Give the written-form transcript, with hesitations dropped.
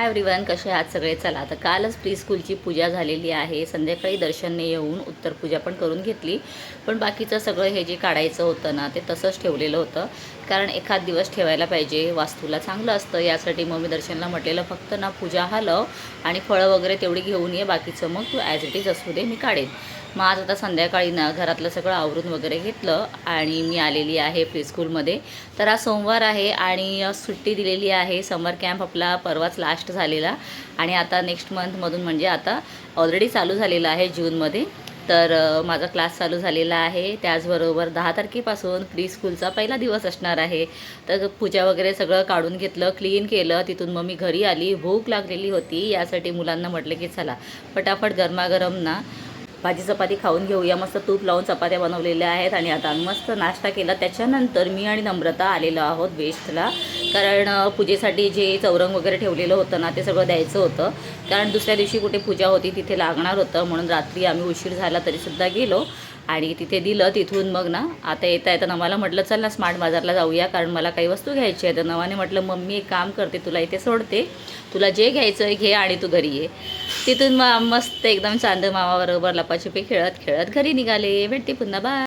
Everyone, कसे आहात सगळे? चला आता कालच प्री स्कूलची पूजा झालेली आहे. संध्याकाळी दर्शनने येऊन उत्तर पूजा पण करून घेतली. पण बाकीचं सगळं हे जे काढायचं होतं ना, ते तसंच ठेवलेलं होतं. कारण एखाद दिवस ठेवायला पाहिजे, वास्तूला चांगलं असतं. यासाठी मग मी दर्शनला म्हटलेलं फक्त ना पूजा हलव आणि फळं वगैरे तेवढी घेऊन ये, बाकीचं मग तू ॲज इट इज असू दे, मी काढेन. मग आज आता संध्याकाळी ना घरातलं सगळं आवरून वगैरे घेतलं आणि मी आलेली आहे प्री स्कूलमध्ये. तर आज सोमवार आहे आणि सुट्टी दिलेली आहे. समर कॅम्प आपला परवाच लास्ट झालेला आणि आता नेक्स्ट मंथमधून म्हणजे आता ऑलरेडी चालू झालेला आहे जूनमध्ये. तर माझा क्लास चालू झालेला आहे. त्याचबरोबर 10 तारखेपासून प्री स्कूलचा पहिला दिवस असणार आहे. तर पूजा वगैरे सगळं काढून घेतलं, क्लीन केलं. तिथून मग मी घरी आली. भूक लागलेली होती, यासाठी मुलांना म्हटलं की चला फटाफट गरमागरम ना भाजी चपाती खाऊन घेऊया. मस्त तूप लावून चपात्या बनवलेल्या आहेत आणि आता मस्त नाश्ता केला. त्याच्यानंतर मी आणि नम्रता आलेलो आहोत वेस्टला, कारण पूजेसाठी जे चौरंग वगैरे ठेवलेलं होतं ना, ते सगळं द्यायचं होतं. कारण दुसऱ्या दिवशी कुठे पूजा होती तिथे लागणार होतं, म्हणून रात्री आम्ही उशीर झाला तरीसुद्धा गेलो आणि तिथे दिलं. तिथून मग ना आता येता नवाला म्हटलं चल ना स्मार्ट बाजारला जाऊया, कारण मला काही वस्तू घ्यायची आहे. तर नवाने म्हटलं मम्मी एक काम करते, तुला इथे सोडते, तुला जे घ्यायचं आहे घे आणि तू घरी ये. तिथून मग मस्त एकदम चांद मामाबरोबर लपाछपी खेळत खेळत घरी निघाले. भेटते पुन्हा, बाय.